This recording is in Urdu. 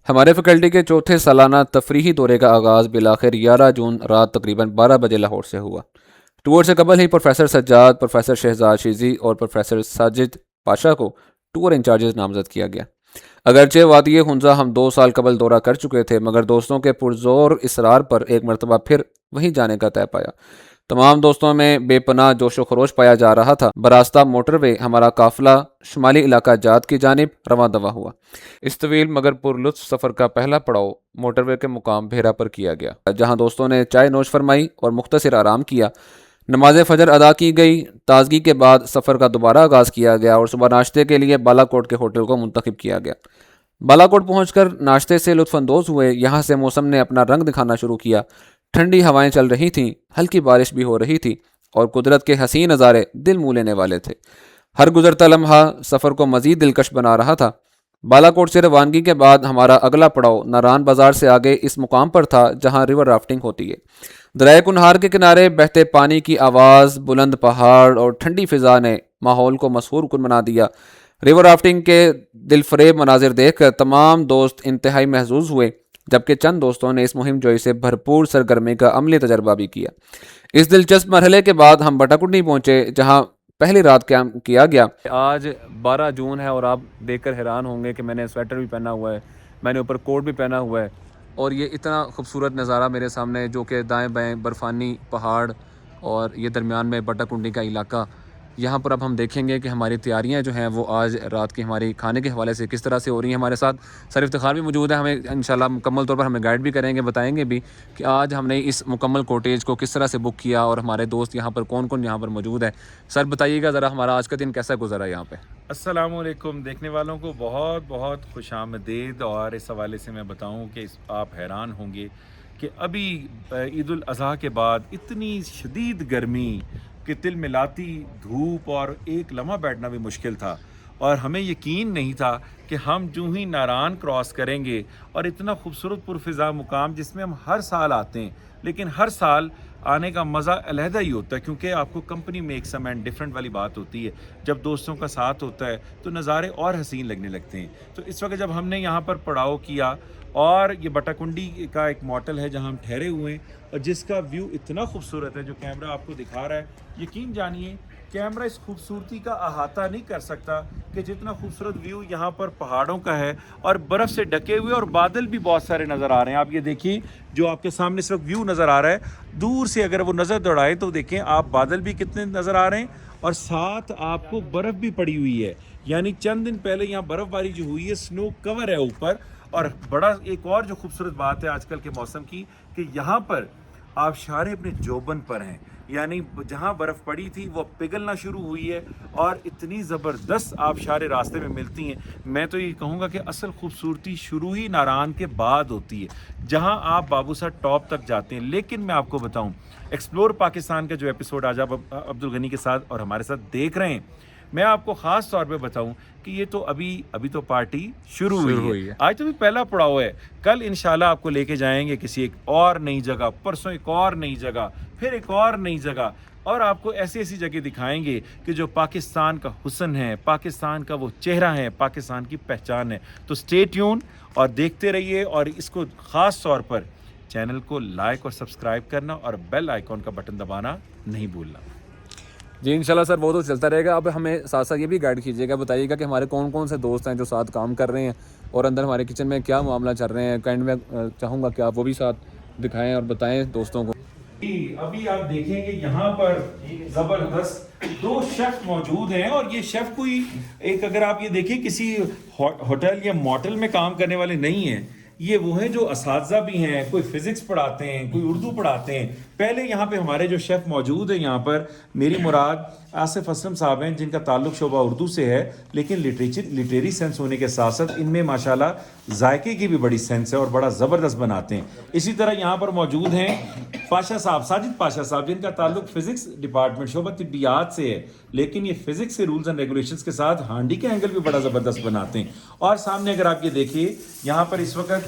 ہمارے فیکلٹی کے چوتھے سالانہ تفریحی دورے کا آغاز بالآخر 11 جون رات تقریباً 12 بجے لاہور سے ہوا۔ ٹور سے قبل ہی پروفیسر سجاد، پروفیسر شہزاد شیزی اور پروفیسر ساجد پاشا کو ٹور انچارجز نامزد کیا گیا۔ اگرچہ وادی حنزہ ہم 2 سال قبل دورہ کر چکے تھے، مگر دوستوں کے پرزور اصرار پر ایک مرتبہ پھر وہیں جانے کا طے پایا۔ تمام دوستوں میں بے پناہ جوش و خروش پایا جا رہا تھا۔ براستہ موٹر وے ہمارا قافلہ شمالی علاقہ جات کی جانب رواں دواں ہوا۔ اس طویل مگر پرلطف سفر کا پہلا پڑاؤ موٹر وے کے مقام بھیرا پر کیا گیا، جہاں دوستوں نے چائے نوش فرمائی اور مختصر آرام کیا۔ نماز فجر ادا کی گئی۔ تازگی کے بعد سفر کا دوبارہ آغاز کیا گیا اور صبح ناشتے کے لیے بالا کوٹ کے ہوٹل کو منتخب کیا گیا۔ بالا کوٹ پہنچ کر ناشتے سے لطف اندوز ہوئے۔ یہاں سے موسم نے اپنا رنگ دکھانا شروع کیا۔ ٹھنڈی ہوائیں چل رہی تھیں، ہلکی بارش بھی ہو رہی تھی اور قدرت کے حسین نظارے دل منہ لینے والے تھے۔ ہر گزرتا لمحہ سفر کو مزید دلکش بنا رہا تھا۔ بالا کوٹ سے روانگی کے بعد ہمارا اگلا پڑاؤ ناران بازار سے آگے اس مقام پر تھا جہاں ریور رافٹنگ ہوتی ہے۔ دریائے کنہار کے کنارے بہتے پانی کی آواز، بلند پہاڑ اور ٹھنڈی فضا نے ماحول کو مسحور کن بنا دیا۔ ریور رافٹنگ کے دل فریب مناظر دیکھ کر تمام دوست انتہائی محظوظ ہوئے، جبکہ چند دوستوں نے اس مہم جوئی سے بھرپور سرگرمی کا عملی تجربہ بھی کیا۔ اس دلچسپ مرحلے کے بعد ہم بٹاکنڈی پہنچے، جہاں پہلی رات قیام کیا گیا۔ آج 12 جون ہے اور آپ دیکھ کر حیران ہوں گے کہ میں نے سویٹر بھی پہنا ہوا ہے، میں نے اوپر کوٹ بھی پہنا ہوا ہے، اور یہ اتنا خوبصورت نظارہ میرے سامنے جو کہ دائیں بائیں برفانی پہاڑ اور یہ درمیان میں بٹاکنڈی کا علاقہ۔ یہاں پر اب ہم دیکھیں گے کہ ہماری تیاریاں جو ہیں وہ آج رات کی ہماری کھانے کے حوالے سے کس طرح سے ہو رہی ہیں۔ ہمارے ساتھ سر افتخار بھی موجود ہے، ہمیں انشاءاللہ مکمل طور پر ہمیں گائیڈ بھی کریں گے، بتائیں گے بھی کہ آج ہم نے اس مکمل کوٹیج کو کس طرح سے بک کیا اور ہمارے دوست یہاں پر کون کون یہاں پر موجود ہے۔ سر بتائیے گا ذرا ہمارا آج کا دن کیسا گزرا یہاں پہ؟ السلام علیکم، دیکھنے والوں کو بہت بہت خوش آمدید۔ اور اس حوالے سے میں بتاؤں کہ آپ حیران ہوں گے کہ ابھی عید الاضحیٰ کے بعد اتنی شدید گرمی کہ تل ملاتی دھوپ اور ایک لمحہ بیٹھنا بھی مشکل تھا، اور ہمیں یقین نہیں تھا کہ ہم جو ہی ناران کراس کریں گے اور اتنا خوبصورت پرفضا مقام جس میں ہم ہر سال آتے ہیں، لیکن ہر سال آنے کا مزہ علیحدہ ہی ہوتا ہے، کیونکہ آپ کو company makes a man different والی بات ہوتی ہے۔ جب دوستوں کا ساتھ ہوتا ہے تو نظارے اور حسین لگنے لگتے ہیں۔ تو اس وقت جب ہم نے یہاں پر پڑاؤ کیا، اور یہ بٹاکنڈی کا ایک موٹل ہے جہاں ہم ٹھہرے ہوئے ہیں اور جس کا ویو اتنا خوبصورت ہے جو کیمرہ آپ کو دکھا رہا ہے، یقین جانیے کیمرہ اس خوبصورتی کا احاطہ نہیں کر سکتا کہ جتنا خوبصورت ویو یہاں پر پہاڑوں کا ہے، اور برف سے ڈھکے ہوئے اور بادل بھی بہت سارے نظر آ رہے ہیں۔ آپ یہ دیکھیے جو آپ کے سامنے اس وقت ویو نظر آ رہا ہے، دور سے اگر وہ نظر دوڑائے تو دیکھیں آپ بادل بھی کتنے نظر آ رہے ہیں، اور ساتھ آپ کو برف بھی پڑی ہوئی ہے۔ یعنی چند دن پہلے یہاں برف باری جو ہوئی ہے، سنو کور ہے اوپر۔ اور بڑا ایک اور جو خوبصورت بات ہے آج کل کے موسم کی کہ یہاں پر آبشاریں اپنے جوبن پر ہیں، یعنی جہاں برف پڑی تھی وہ پگھلنا شروع ہوئی ہے، اور اتنی زبردست آبشاریں راستے میں ملتی ہیں۔ میں تو یہ کہوں گا کہ اصل خوبصورتی شروع ہی ناران کے بعد ہوتی ہے، جہاں آپ بابوسا ٹاپ تک جاتے ہیں۔ لیکن میں آپ کو بتاؤں، ایکسپلور پاکستان کا جو ایپیسوڈ آج آپ عبدالغنی کے ساتھ اور ہمارے ساتھ دیکھ رہے ہیں، میں آپ کو خاص طور پہ بتاؤں کہ یہ تو ابھی تو پارٹی شروع ہوئی ہے۔ آج تو بھی پہلا پڑاؤ ہے، کل انشاءاللہ آپ کو لے کے جائیں گے کسی ایک اور نئی جگہ، پرسوں ایک اور نئی جگہ، پھر ایک اور نئی جگہ، اور آپ کو ایسی ایسی جگہ دکھائیں گے کہ جو پاکستان کا حسن ہے، پاکستان کا وہ چہرہ ہے، پاکستان کی پہچان ہے۔ تو اسٹے ٹیون اور دیکھتے رہیے، اور اس کو خاص طور پر چینل کو لائک اور سبسکرائب کرنا اور بیل آئیکن کا بٹن دبانا نہیں بھولنا۔ جی انشاءاللہ سر، وہ تو چلتا رہے گا۔ اب ہمیں ساتھ ساتھ یہ بھی گائیڈ کیجیے گا، بتائیے گا کہ ہمارے کون کون سے دوست ہیں جو ساتھ کام کر رہے ہیں، اور اندر ہمارے کچن میں کیا معاملہ چل رہے ہیں۔ کائنڈ میں چاہوں گا کہ آپ وہ بھی ساتھ دکھائیں اور بتائیں دوستوں کو۔ ابھی آپ دیکھیں کہ یہاں پر زبردست 2 شیف موجود ہیں، اور یہ شیف کوئی ایک، اگر آپ یہ دیکھیں کسی ہوٹل یا موٹل میں کام کرنے والے نہیں ہیں، یہ وہ ہیں جو اساتذہ بھی ہیں، کوئی فزکس پڑھاتے ہیں، کوئی اردو پڑھاتے ہیں۔ پہلے یہاں پہ ہمارے جو شیف موجود ہیں یہاں پر، میری مراد آصف اسلم صاحب ہیں، جن کا تعلق شعبہ اردو سے ہے، لیکن لٹریری سینس ہونے کے ساتھ ساتھ ان میں ماشاءاللہ ذائقے کی بھی بڑی سینس ہے اور بڑا زبردست بناتے ہیں۔ اسی طرح یہاں پر موجود ہیں پاشا صاحب، ساجد پاشا صاحب، جن کا تعلق فزکس ڈپارٹمنٹ شعبہ طبیات سے ہے، لیکن یہ فزکس کے رولز اینڈ ریگولیشنز کے ساتھ ہانڈی کے اینگل بھی بڑا زبردست بناتے ہیں۔ اور سامنے اگر آپ یہ دیکھیے، یہاں پر اس وقت